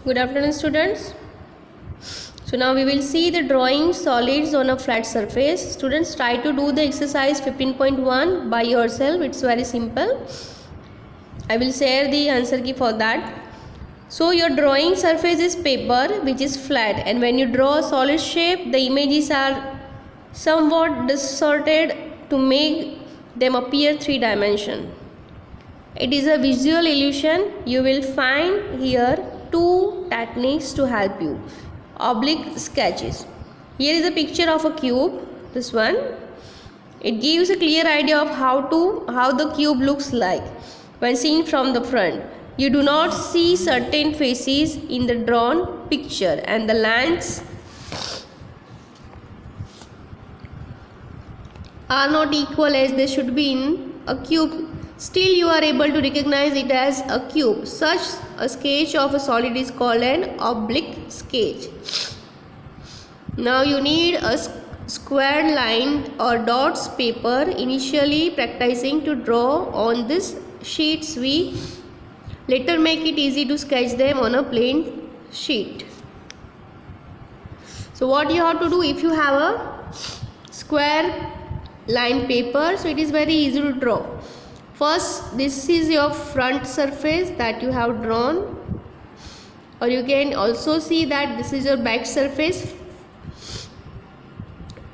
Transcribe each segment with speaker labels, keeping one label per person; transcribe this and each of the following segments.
Speaker 1: Good afternoon, students. So now we will see the drawing solids on a flat surface. Students, try to do the exercise 15.1 by yourself. It's very simple. I will share the answer key for that. So your drawing surface is paper which is flat, and when you draw a solid shape, the images are somewhat distorted to make them appear three-dimensional. It is a visual illusion. You will find here two techniques to help you. Oblique sketches. Here is a picture of a cube. This one. It gives a clear idea of how the cube looks like when seen from the front. You do not see certain faces in the drawn picture, and the lengths are not equal as they should be in a cube. Still, you are able to recognize it as a cube. Such a sketch of a solid is called an oblique sketch. Now you need a square line or dots paper. Initially practicing to draw on these sheets, we later make it easy to sketch them on a plain sheet. So what you have to do, if you have a square line paper, so it is very easy to draw. First, this is your front surface that you have drawn, or you can also see that this is your back surface.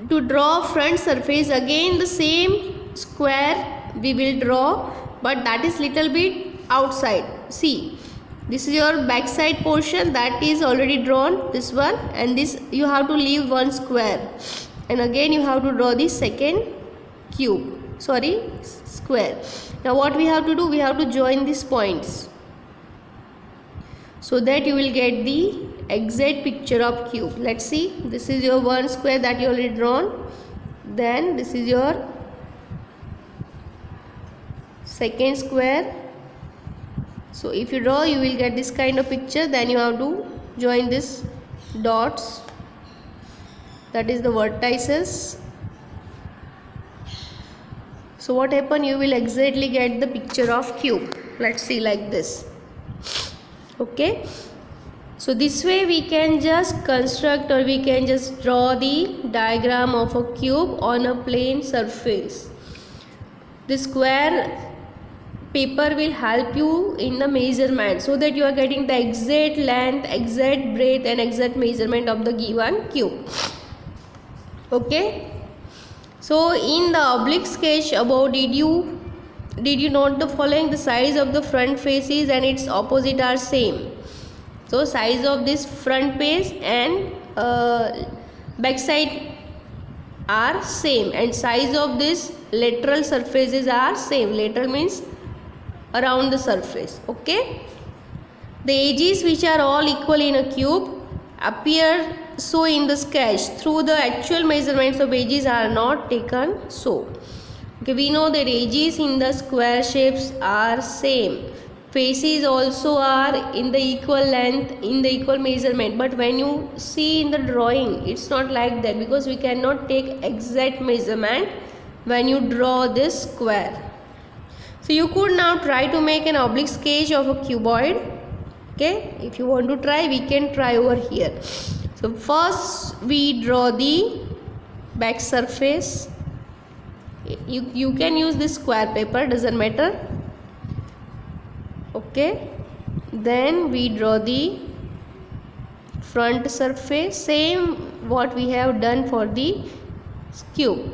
Speaker 1: To draw front surface, again the same square we will draw, but that is little bit outside. See, this is your back side portion that is already drawn, this one, and this you have to leave one square, and again you have to draw the second square. Now what we have to do, we have to join these points so that you will get the exact picture of cube. Let's see, this is your one square that you already drawn, then this is your second square. So if you draw, you will get this kind of picture. Then you have to join this dots, that is the vertices. So what happen, you will exactly get the picture of cube. Let's see, like this. Okay, so this way we can just construct, or we can just draw the diagram of a cube on a plane surface. The square paper will help you in the measurement, so that you are getting the exact length, exact breadth and exact measurement of the given cube. Okay, so in the oblique sketch above, did you note the following? The size of the front faces and its opposite are same. So size of this front face and back side are same, and size of this lateral surfaces are same. Lateral means around the surface. Okay, the edges, which are all equal in a cube, appear so in the sketch. Through the actual measurements of edges are not taken so. Okay, we know that edges in the square shapes are same. Faces also are in the equal length, in the equal measurement, but when you see in the drawing, it's not like that, because we cannot take exact measurement when you draw this square. So you could now try to make an oblique sketch of a cuboid. Okay, if you want to try, we can try over here. So first we draw the back surface. You can use this square paper, doesn't matter. Okay, then we draw the front surface, same what we have done for the cube.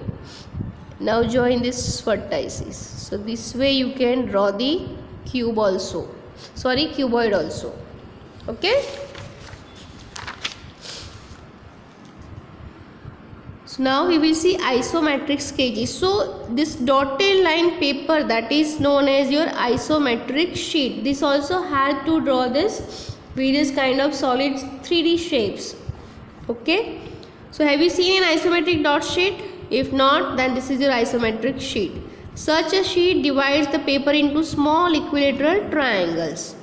Speaker 1: Now join this vertices. So this way you can draw the cube also, cuboid also. Okay, so now we will see isometric sketches. So this dotted line paper, that is known as your isometric sheet. This also help to draw this various kind of solid 3D shapes. Okay, so have you seen an isometric dot sheet? If not, then this is your isometric sheet. Such a sheet divides the paper into small equilateral triangles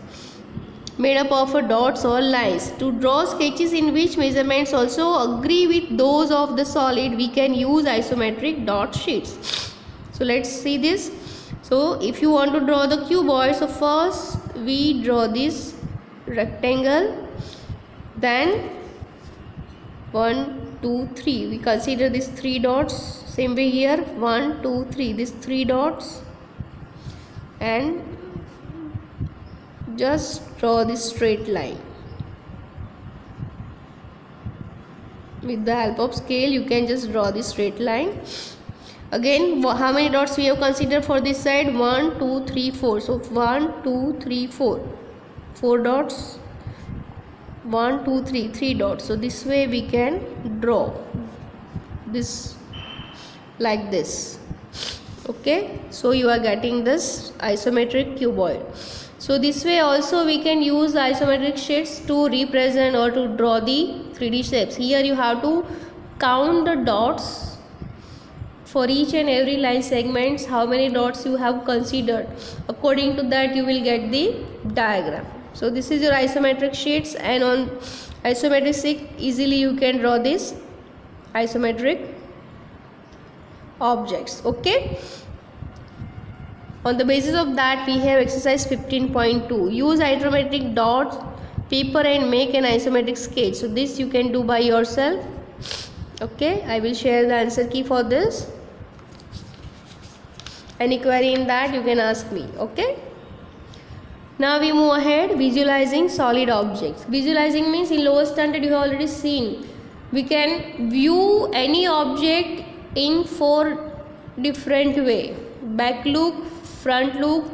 Speaker 1: made up of dots or lines. To draw sketches in which measurements also agree with those of the solid, we can use isometric dot sheets. So let's see this. So if you want to draw the cuboid, so first we draw this rectangle. Then 1 2 3, we consider these 3 dots. Same way here, 1 2 3, these 3 dots, and just draw this straight line. With the help of scale you can just draw this straight line. Again, how many dots we have considered for this side? 1 2 3 4. So 1 2 3 4, 4 dots, 1 2 3, 3 dots. So this way we can draw this like this. Okay, so you are getting this isometric cuboid. So this way also we can use the isometric sheets to represent or to draw the 3D shapes. Here you have to count the dots for each and every line segments, how many dots you have considered. According to that you will get the diagram. So this is your isometric sheets, and on isometric sheet easily you can draw this isometric objects. Okay, on the basis of that we have exercise 15.2. use isometric dots paper and make an isometric sketch. So this you can do by yourself. Okay, I will share the answer key for this. Any query in that you can ask me. Okay, now we move ahead. Visualizing solid objects. Visualizing means in lower standard you have already seen we can view any object in 4 different way: back look, front look,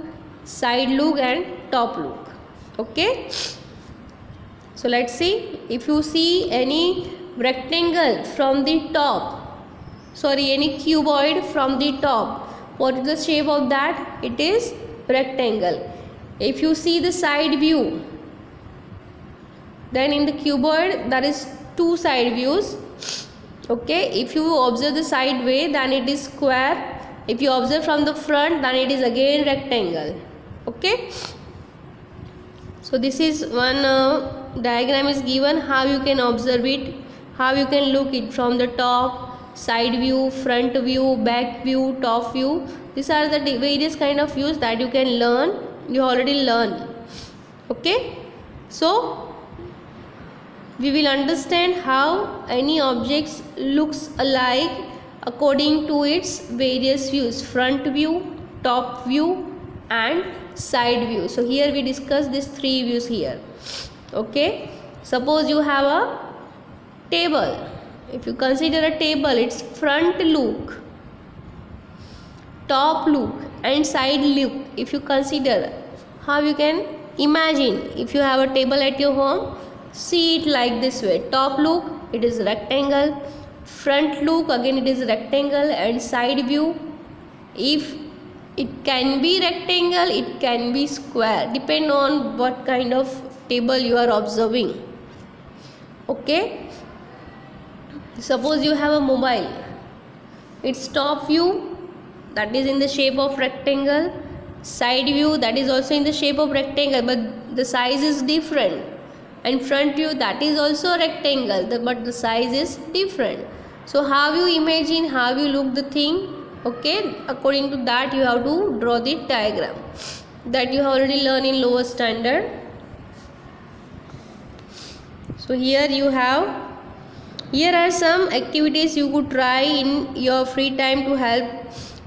Speaker 1: side look, and top look. Okay, so let's see. If you see any rectangle from the top, any cuboid from the top, what is the shape of that? It is rectangle. If you see the side view, then in the cuboid there is 2 side views. Okay, if you observe the side way, then it is square. If you observe from the front, then it is again rectangle. Okay, so this is one diagram is given, how you can observe it, how you can look it from the top, side view, front view, back view, top view. These are the various kind of views that you can learn. You already learn. Okay, so we will understand how any objects looks alike according to its various views: front view, top view, and side view. So here we discuss these 3 views here. Okay, suppose you have a table. If you consider a table, its front look, top look, and side look, if you consider, how you can imagine if you have a table at your home, see it like this way: top look, it is rectangle; front look, again it is rectangle; and side view, if it can be rectangle, it can be square, depend on what kind of table you are observing. Okay, suppose you have a mobile, its top view, that is in the shape of rectangle; side view, that is also in the shape of rectangle but the size is different; and front view, that is also rectangle but the size is different. So how you imagine, how you look the thing, okay, according to that you have to draw the diagram that you have already learned in lower standard. So here are some activities you could try in your free time to help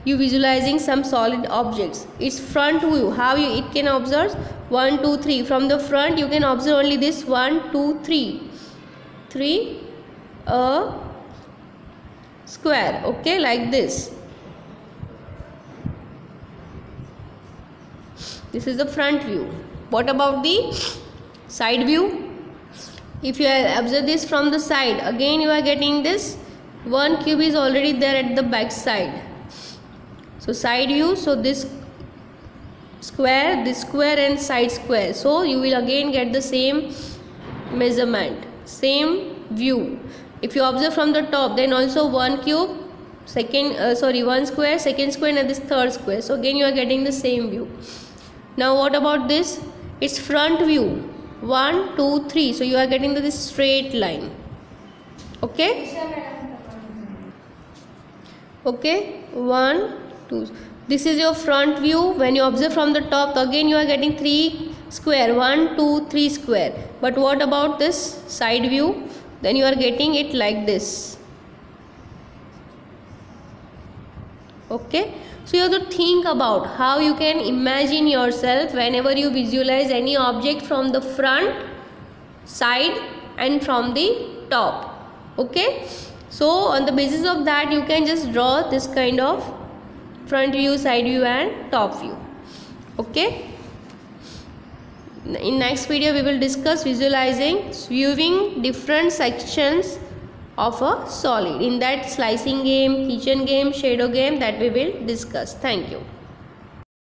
Speaker 1: you visualizing some solid objects. Its front view, how it can observe 1 2 3. From the front you can observe only this 1 2 3 a square. Okay, like this. This is the front view. What about the side view? If you observe this from the side, again you are getting this one cube is already there at the back side. So side view, so this square and side square, so you will again get the same measurement, same view. If you observe from the top, then also one cube, one square, second square, and this third square, so again you are getting the same view. Now what about this? It's front view, 1 2 3, so you are getting this straight line. Okay, 1 2. This is your front view. When you observe from the top, again you are getting 3 square, 1 2 3 square. But what about this side view? Then you are getting it like this. Okay, so you have to think about how you can imagine yourself whenever you visualize any object from the front, side and from the top. Okay, so on the basis of that you can just draw this kind of front view, side view and top view. Okay, in next video we will discuss visualizing, viewing different sections of a solid. In that slicing game, kitchen game, shadow game, that we will discuss. Thank you.